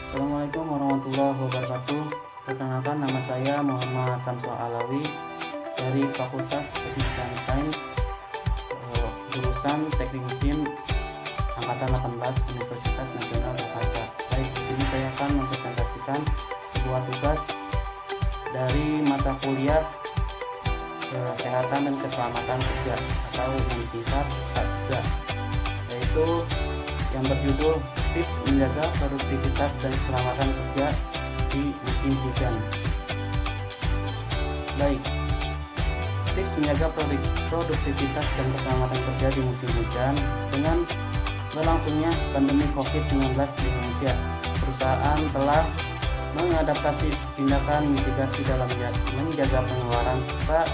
Assalamualaikum warahmatullahi wabarakatuh. Perkenalkan, nama saya Muhammad Samsul Alawi dari Fakultas Teknik dan Sains, jurusan Teknik Mesin angkatan 18 Universitas Nasional Jakarta. Baik, di sini saya akan mempresentasikan sebuah tugas dari mata kuliah Kesehatan dan Keselamatan Kerja atau yang disingkat K3, yaitu yang berjudul tips menjaga produktivitas dan keselamatan kerja di musim hujan. Baik, tips menjaga produktivitas dan keselamatan kerja di musim hujan. Dengan berlangsungnya pandemi COVID-19 di Indonesia, perusahaan telah mengadaptasi tindakan mitigasi dalam menjaga pengeluaran serta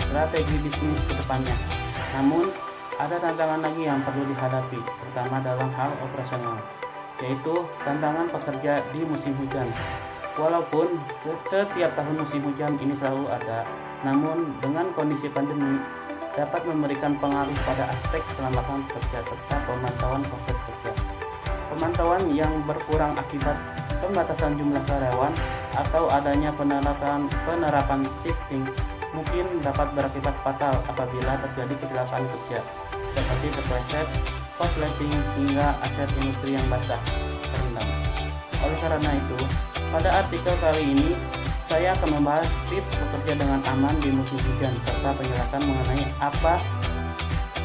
strategi bisnis ke depannya. Namun, ada tantangan lagi yang perlu dihadapi, terutama dalam hal operasional, yaitu tantangan pekerja di musim hujan. Walaupun setiap tahun musim hujan ini selalu ada, namun dengan kondisi pandemi dapat memberikan pengaruh pada aspek keselamatan kerja serta pemantauan proses kerja. Pemantauan yang berkurang akibat pembatasan jumlah karyawan atau adanya penerapan shifting mungkin dapat berakibat fatal apabila terjadi kecelakaan kerja, seperti terpleset, korsleting, hingga aset industri yang basah terendam. Oleh karena itu, pada artikel kali ini saya akan membahas tips bekerja dengan aman di musim hujan serta penjelasan mengenai apa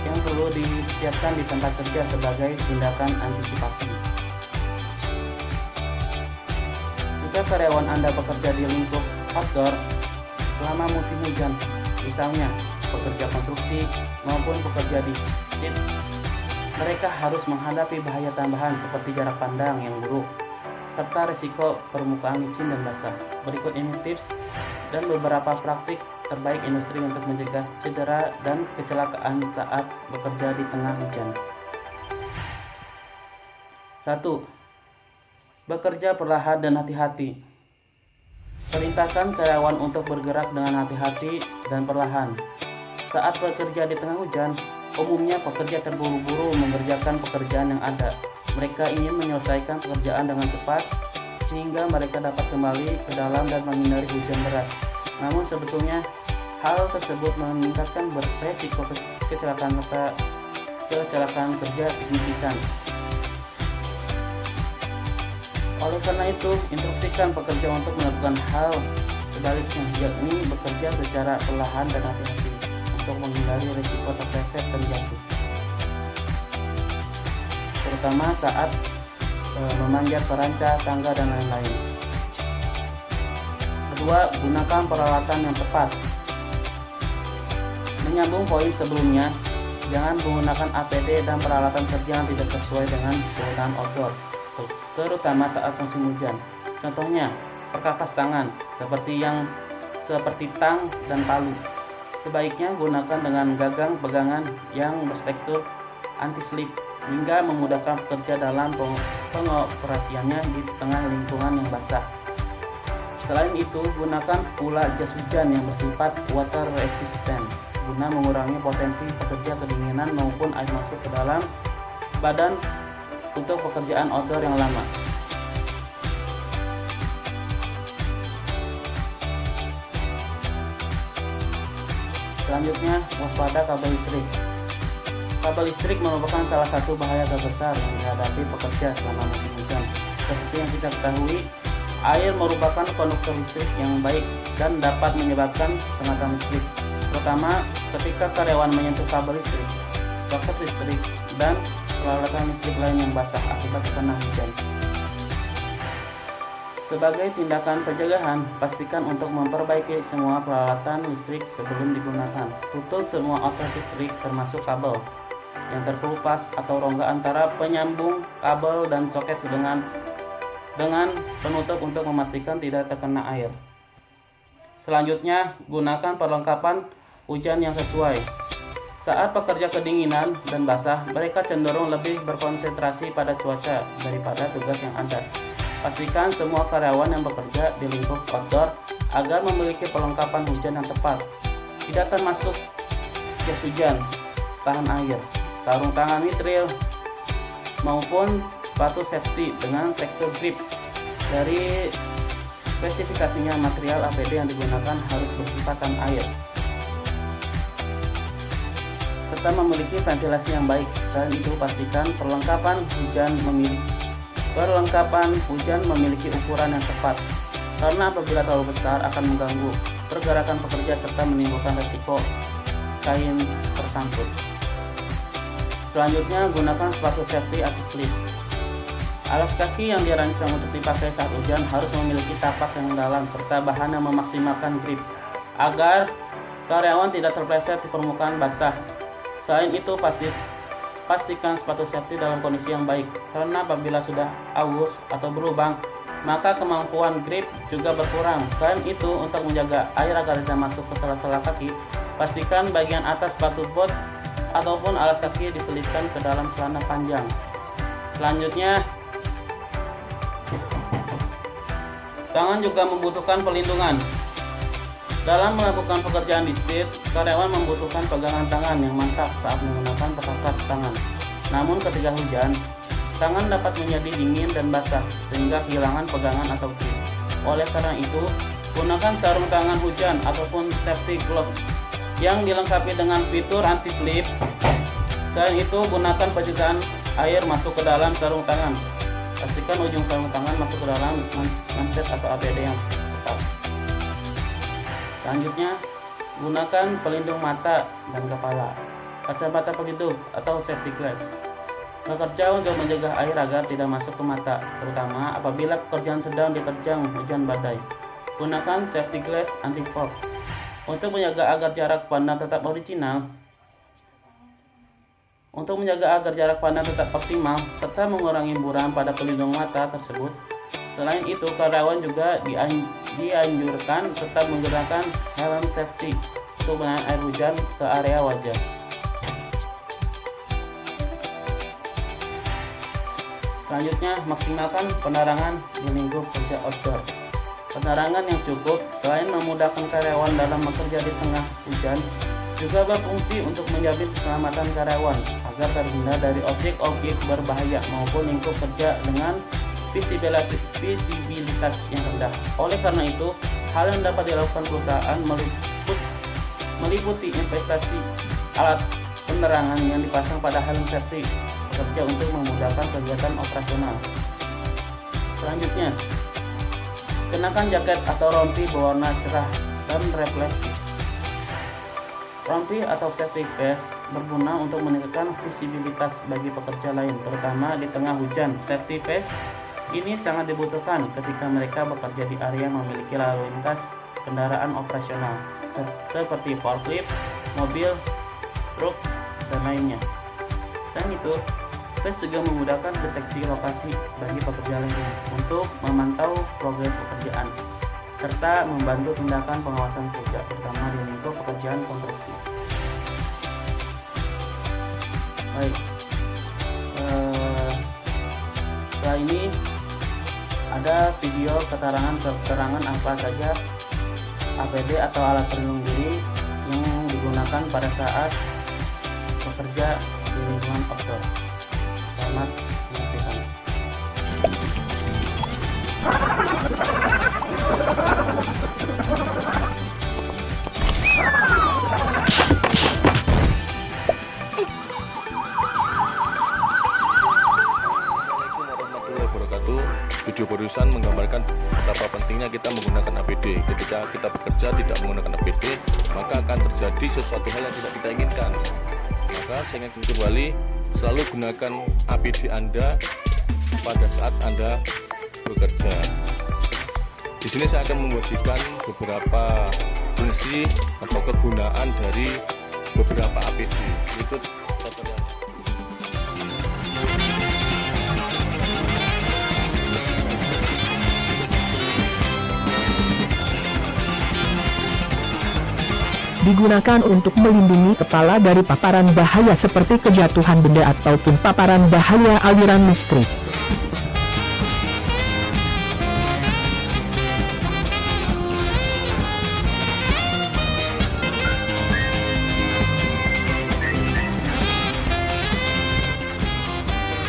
yang perlu disiapkan di tempat kerja sebagai tindakan antisipasi. Jika karyawan Anda bekerja di lingkup outdoor selama musim hujan, misalnya pekerja konstruksi maupun pekerja di shift, mereka harus menghadapi bahaya tambahan seperti jarak pandang yang buruk serta risiko permukaan licin dan basah. Berikut ini tips dan beberapa praktik terbaik industri untuk mencegah cedera dan kecelakaan saat bekerja di tengah hujan. 1. Bekerja perlahan dan hati-hati. Perintahkan karyawan untuk bergerak dengan hati-hati dan perlahan. Saat bekerja di tengah hujan, umumnya pekerja terburu-buru mengerjakan pekerjaan yang ada. Mereka ingin menyelesaikan pekerjaan dengan cepat sehingga mereka dapat kembali ke dalam dan menghindari hujan deras. Namun sebetulnya hal tersebut meningkatkan beresiko kecelakaan kerja signifikan. Oleh karena itu, instruksikan pekerja untuk melakukan hal sebaliknya, yakni bekerja secara perlahan dan hati-hati untuk menghindari risiko terpleset dan jatuh, terutama saat memanjat peranca, tangga, dan lain-lain. Kedua, gunakan peralatan yang tepat. Menyambung poin sebelumnya, jangan menggunakan APD dan peralatan kerja yang tidak sesuai dengan kegunaan outdoor, terutama saat musim hujan. Contohnya, perkakas tangan seperti tang dan palu. Sebaiknya gunakan dengan gagang pegangan yang bertekstur anti-slip hingga memudahkan pekerja dalam pengoperasiannya di tengah lingkungan yang basah. Selain itu, gunakan pula jas hujan yang bersifat water resistant guna mengurangi potensi pekerja kedinginan maupun air masuk ke dalam badan untuk pekerjaan outdoor yang lama. Selanjutnya, waspada kabel listrik. Kabel listrik merupakan salah satu bahaya terbesar yang dihadapi pekerja selama musim hujan. Seperti yang kita ketahui, air merupakan konduktor listrik yang baik dan dapat menyebabkan sengatan listrik, terutama ketika karyawan menyentuh kabel listrik, soket listrik, dan peralatan listrik lain yang basah akibat terkena hujan. Sebagai tindakan pencegahan, pastikan untuk memperbaiki semua peralatan listrik sebelum digunakan. Tutup semua outlet listrik termasuk kabel yang terkelupas atau rongga antara penyambung kabel dan soket dengan penutup untuk memastikan tidak terkena air. Selanjutnya, gunakan perlengkapan hujan yang sesuai. Saat pekerja kedinginan dan basah, mereka cenderung lebih berkonsentrasi pada cuaca daripada tugas yang ada. Pastikan semua karyawan yang bekerja di lingkup outdoor agar memiliki perlengkapan hujan yang tepat, tidak termasuk jas hujan tahan air, sarung tangan nitril, maupun sepatu safety dengan tekstur grip. Dari spesifikasinya, material APD yang digunakan harus bersifat tahan air serta memiliki ventilasi yang baik. Selain itu, pastikan perlengkapan hujan memiliki ukuran yang tepat, karena apabila terlalu besar akan mengganggu pergerakan pekerja serta menimbulkan resiko kain tersangkut. Selanjutnya, gunakan sepatu safety anti-slip. Alas kaki yang dirancang untuk dipakai saat hujan harus memiliki tapak yang dalam serta bahan yang memaksimalkan grip agar karyawan tidak terpleset di permukaan basah. Selain itu, pastikan sepatu safety dalam kondisi yang baik, karena apabila sudah aus atau berlubang, maka kemampuan grip juga berkurang. Selain itu, untuk menjaga air agar tidak masuk ke sela-sela kaki, pastikan bagian atas sepatu bot ataupun alas kaki diselipkan ke dalam celana panjang. Selanjutnya, tangan juga membutuhkan pelindungan. Dalam melakukan pekerjaan di shift, karyawan membutuhkan pegangan tangan yang mantap saat menggunakan perkakas tangan. Namun ketika hujan, tangan dapat menjadi dingin dan basah sehingga kehilangan pegangan atau grip. Oleh karena itu, gunakan sarung tangan hujan ataupun safety glove yang dilengkapi dengan fitur anti-slip. Selain itu, gunakan pencegahan air masuk ke dalam sarung tangan. Pastikan ujung sarung tangan masuk ke dalam manset atau APD yang tepat. Selanjutnya, gunakan pelindung mata dan kepala, kacamata pelindung atau safety glass. Bekerja untuk menjaga air agar tidak masuk ke mata, terutama apabila pekerjaan sedang diterjang hujan badai. Gunakan safety glass anti-fog untuk menjaga agar jarak pandang tetap optimal serta mengurangi buram pada pelindung mata tersebut. Selain itu, karyawan juga dianjurkan tetap menggunakan helm safety untuk menahan air hujan ke area wajah. Selanjutnya, maksimalkan penerangan di lingkup kerja outdoor. Penerangan yang cukup selain memudahkan karyawan dalam bekerja di tengah hujan, juga berfungsi untuk menjamin keselamatan karyawan agar terhindar dari objek-objek berbahaya maupun lingkup kerja dengan visibilitas yang rendah. Oleh karena itu, hal yang dapat dilakukan perusahaan meliputi investasi alat penerangan yang dipasang pada helm safety pekerja untuk memudahkan kegiatan operasional. Selanjutnya, kenakan jaket atau rompi berwarna cerah dan reflektif. Rompi atau safety vest berguna untuk meningkatkan visibilitas bagi pekerja lain, terutama di tengah hujan. Safety vest ini sangat dibutuhkan ketika mereka bekerja di area yang memiliki lalu lintas kendaraan operasional seperti forklift, mobil, truk, dan lainnya. Selain itu, vest juga memudahkan deteksi lokasi bagi pekerja lain untuk memantau progres pekerjaan serta membantu tindakan pengawasan kerja, terutama di lingkup pekerjaan konstruksi. Baik, setelah ini ada video keterangan apa saja APD atau alat pelindung diri yang digunakan pada saat bekerja di lingkungan outdoor. Selamat menyaksikan. Video barusan menggambarkan betapa pentingnya kita menggunakan APD. Ketika kita bekerja tidak menggunakan APD, maka akan terjadi sesuatu hal yang tidak kita inginkan. Maka saya ingin kembali, selalu gunakan APD Anda pada saat Anda bekerja. Di sini saya akan membagikan beberapa fungsi atau kegunaan dari beberapa APD. Berikut contohnya. Digunakan untuk melindungi kepala dari paparan bahaya seperti kejatuhan benda ataupun paparan bahaya aliran listrik.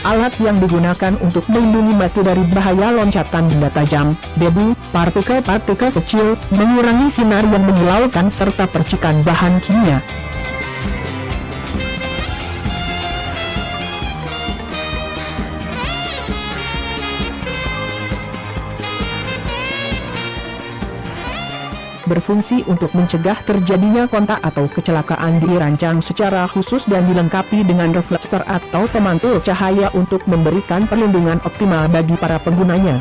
Alat yang digunakan untuk melindungi mata dari bahaya loncatan benda tajam, debu, partikel-partikel kecil, mengurangi sinar yang menyilaukan serta percikan bahan kimia. Berfungsi untuk mencegah terjadinya kontak atau kecelakaan. Dirancang secara khusus dan dilengkapi dengan reflektor atau pemantul cahaya untuk memberikan perlindungan optimal bagi para penggunanya.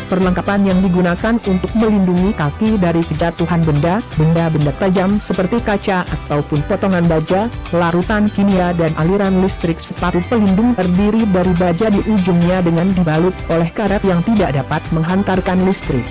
Perlengkapan yang digunakan untuk melindungi kaki dari kejatuhan benda-benda tajam seperti kaca ataupun potongan baja, larutan kimia dan aliran listrik. Sepatu pelindung terdiri dari baja di ujungnya dengan dibalut oleh karet yang tidak dapat menghantarkan listrik.